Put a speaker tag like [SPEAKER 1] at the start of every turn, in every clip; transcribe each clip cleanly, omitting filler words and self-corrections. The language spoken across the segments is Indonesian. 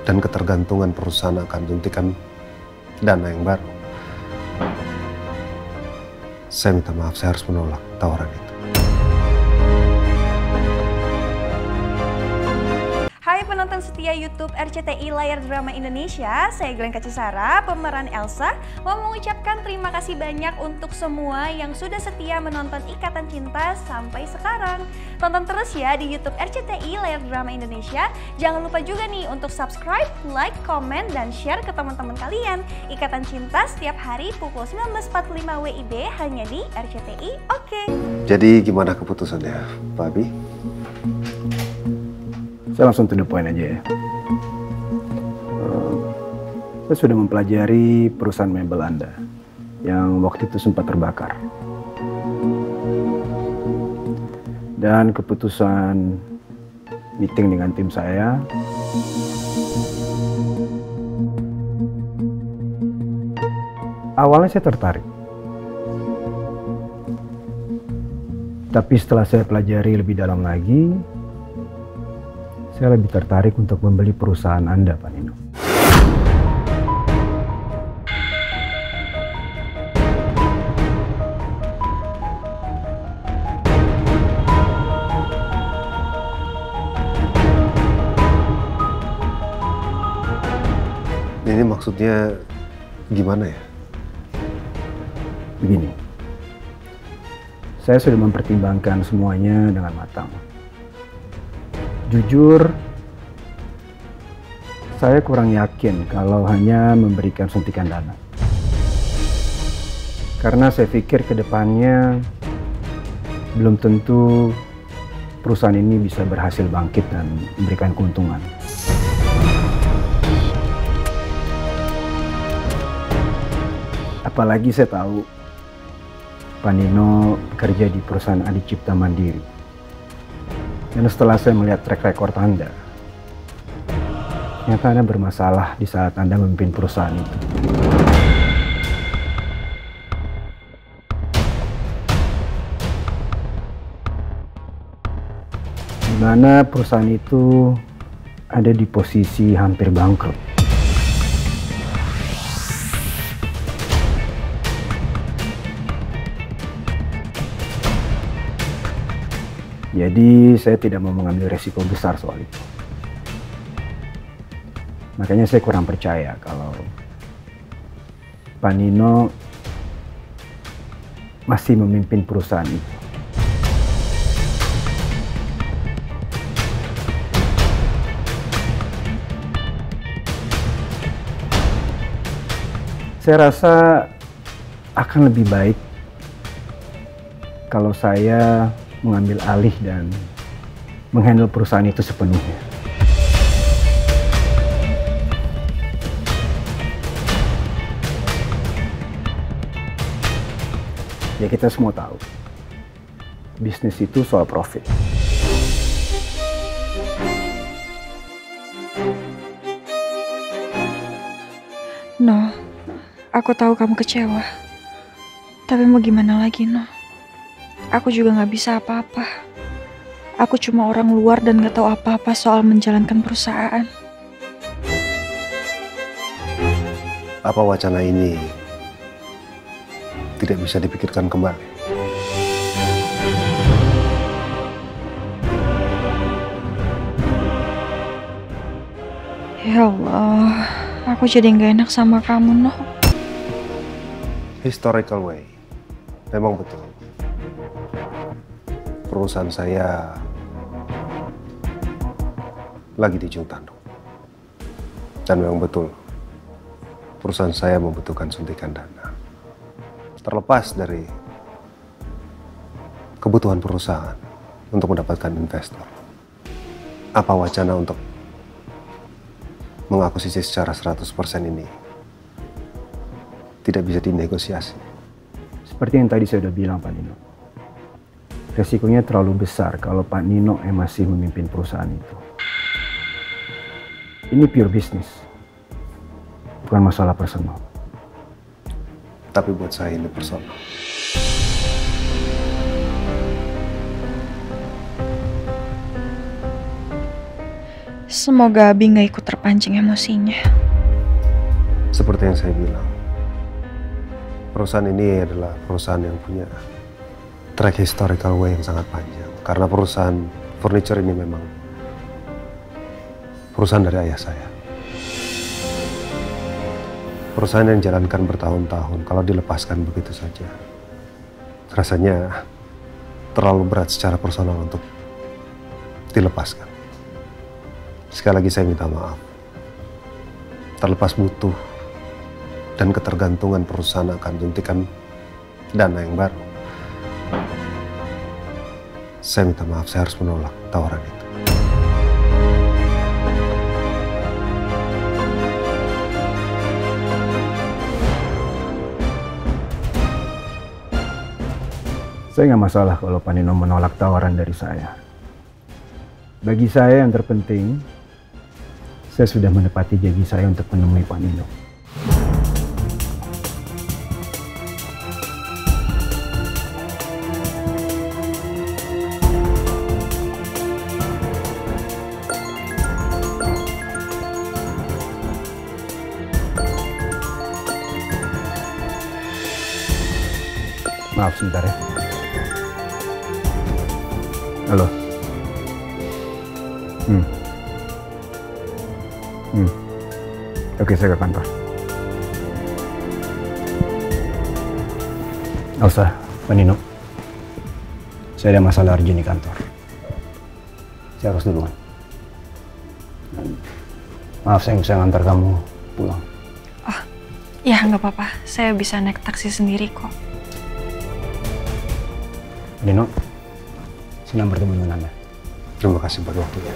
[SPEAKER 1] dan ketergantungan perusahaan akan suntikan dana yang baru. Saya minta maaf, saya harus menolak tawaran itu.
[SPEAKER 2] Hai penonton setia YouTube RCTI Layar Drama Indonesia, saya Glenn Kacisara, pemeran Elsa, mau mengucapkan terima kasih banyak untuk semua yang sudah setia menonton Ikatan Cinta sampai sekarang. Tonton terus ya di YouTube RCTI Layar Drama Indonesia. Jangan lupa juga nih untuk subscribe, like, komen, dan share ke teman-teman kalian. Ikatan Cinta setiap hari pukul 19.45 WIB hanya di RCTI. Oke.
[SPEAKER 1] Jadi gimana keputusannya, Pak Abi?
[SPEAKER 3] Saya langsung to the point aja ya. Saya sudah mempelajari perusahaan mebel Anda yang waktu itu sempat terbakar. Dan keputusan meeting dengan tim saya, awalnya saya tertarik. Tapi setelah saya pelajari lebih dalam lagi, saya lebih tertarik untuk membeli perusahaan Anda, Pak Nino.
[SPEAKER 1] Ini maksudnya gimana ya?
[SPEAKER 3] Begini, saya sudah mempertimbangkan semuanya dengan matang. Jujur, saya kurang yakin kalau hanya memberikan suntikan dana. Karena saya pikir ke depannya belum tentu perusahaan ini bisa berhasil bangkit dan memberikan keuntungan. Apalagi saya tahu Pak Nino bekerja di perusahaan Adi Cipta Mandiri. Dan setelah saya melihat track record Anda, ternyata Anda bermasalah di saat Anda memimpin perusahaan itu. Di mana perusahaan itu ada di posisi hampir bangkrut. Jadi saya tidak mau mengambil resiko besar soal itu. Makanya saya kurang percaya kalau Pak Nino masih memimpin perusahaan itu. Saya rasa akan lebih baik kalau saya mengambil alih dan menghandle perusahaan itu sepenuhnya. Ya kita semua tahu, bisnis itu soal profit.
[SPEAKER 4] No, aku tahu kamu kecewa. Tapi mau gimana lagi, No? Aku juga gak bisa apa-apa. Aku cuma orang luar dan gak tahu apa-apa soal menjalankan perusahaan.
[SPEAKER 1] Apa wacana ini tidak bisa dipikirkan kembali?
[SPEAKER 4] Ya Allah, aku jadi gak enak sama kamu, No.
[SPEAKER 1] Historical way, memang betul. Perusahaan saya lagi di ujung tanduk. Dan memang betul, perusahaan saya membutuhkan suntikan dana. Terlepas dari kebutuhan perusahaan untuk mendapatkan investor. Apa wacana untuk mengakuisisi secara 100% ini tidak bisa dinegosiasi?
[SPEAKER 3] Seperti yang tadi saya sudah bilang, Pak Nino. Resikonya terlalu besar kalau Pak Nino masih memimpin perusahaan itu. Ini pure bisnis, bukan masalah personal.
[SPEAKER 1] Tapi buat saya ini personal.
[SPEAKER 4] Semoga Abi nggak ikut terpancing emosinya.
[SPEAKER 1] Seperti yang saya bilang, perusahaan ini adalah perusahaan yang punya track historical way yang sangat panjang. Karena perusahaan furniture ini memang perusahaan dari ayah saya. Perusahaan yang dijalankan bertahun-tahun, kalau dilepaskan begitu saja, rasanya terlalu berat secara personal untuk dilepaskan. Sekali lagi saya minta maaf. Terlepas butuh dan ketergantungan perusahaan akan suntikan dana yang baru, saya minta maaf, saya harus menolak tawaran itu.
[SPEAKER 3] Saya nggak masalah kalau Pak Nino menolak tawaran dari saya. Bagi saya yang terpenting, saya sudah menepati janji saya untuk menemui Pak Nino. Maaf sebentar ya. Halo. Oke, saya ke kantor. Elsa, Pak Nino. Saya ada masalah urgent di kantor. Saya harus duluan. Maaf, saya bisa ngantar kamu pulang.
[SPEAKER 4] Oh, ya nggak apa-apa. Saya bisa naik taksi sendiri kok.
[SPEAKER 3] Pak Nino, senang bertemu dengan Anda.
[SPEAKER 1] Terima kasih buat waktunya.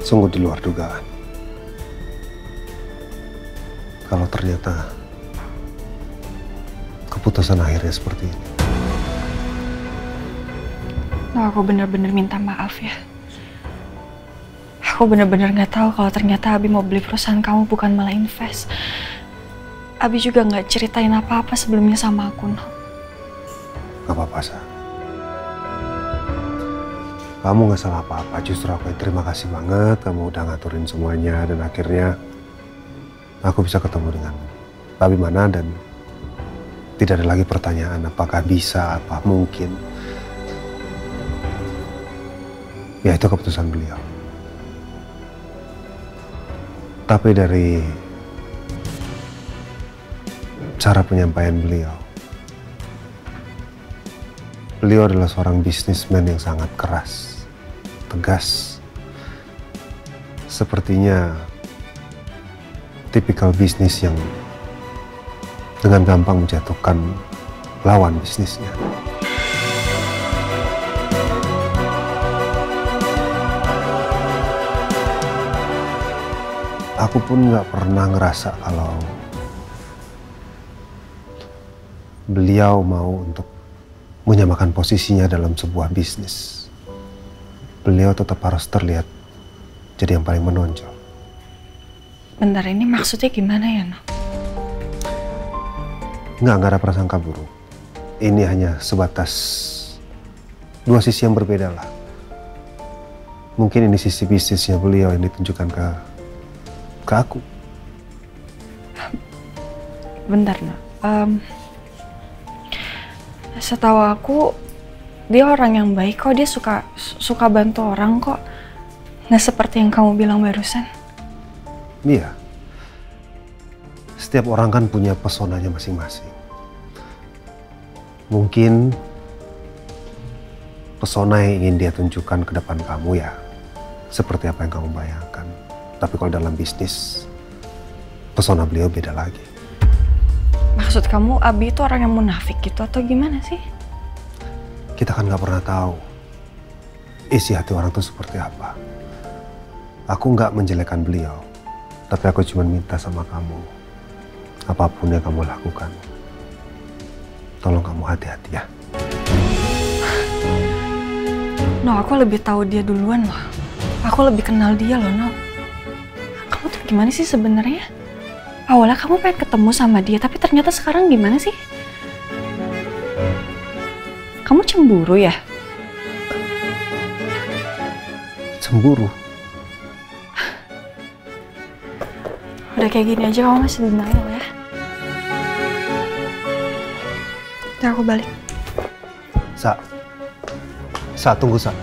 [SPEAKER 1] Sungguh di luar dugaan. Kalau ternyata keputusan akhirnya seperti ini.
[SPEAKER 4] Oh, aku bener-bener minta maaf ya. Aku bener-bener nggak tahu kalau ternyata Abi mau beli perusahaan kamu bukan malah invest. Abi juga nggak ceritain apa-apa sebelumnya sama aku, no.
[SPEAKER 1] Gak apa-apa, Sa. Kamu gak salah apa-apa, justru aku terima kasih banget kamu udah ngaturin semuanya dan akhirnya aku bisa ketemu dengan Abi Mana dan tidak ada lagi pertanyaan apakah bisa, apa mungkin. Ya itu keputusan beliau. Tapi dari cara penyampaian beliau adalah seorang bisnismen yang sangat keras, tegas. Sepertinya tipikal bisnis yang dengan gampang menjatuhkan lawan bisnisnya. Aku pun nggak pernah ngerasa kalau beliau mau untuk menyamakan posisinya dalam sebuah bisnis. Beliau tetap harus terlihat jadi yang paling menonjol.
[SPEAKER 4] Bentar, ini maksudnya gimana ya, no?
[SPEAKER 1] Nggak ada prasangka buruk. Ini hanya sebatas dua sisi yang berbeda lah. Mungkin ini sisi bisnisnya beliau yang ditunjukkan ke aku.
[SPEAKER 4] Bentar, no. Setahu aku dia orang yang baik kok, dia suka bantu orang kok. Nggak seperti yang kamu bilang barusan.
[SPEAKER 1] Iya. Setiap orang kan punya pesonanya masing-masing. Mungkin pesona yang ingin dia tunjukkan ke depan kamu ya seperti apa yang kamu bayangkan. Tapi kalau dalam bisnis, pesona beliau beda lagi.
[SPEAKER 4] Maksud kamu Abi itu orang yang munafik gitu atau gimana sih?
[SPEAKER 1] Kita kan nggak pernah tahu isi hati orang itu seperti apa. Aku nggak menjelekkan beliau, tapi aku cuma minta sama kamu, apapun yang kamu lakukan, tolong kamu hati-hati ya.
[SPEAKER 4] No, aku lebih tahu dia duluan loh. Aku lebih kenal dia loh, No. Kamu tuh gimana sih sebenarnya? Awalnya kamu pengen ketemu sama dia, tapi ternyata sekarang gimana sih? Kamu cemburu ya?
[SPEAKER 1] Cemburu?
[SPEAKER 4] Udah kayak gini aja kamu masih denial ya? Udah aku balik.
[SPEAKER 1] Sa, tunggu Sa.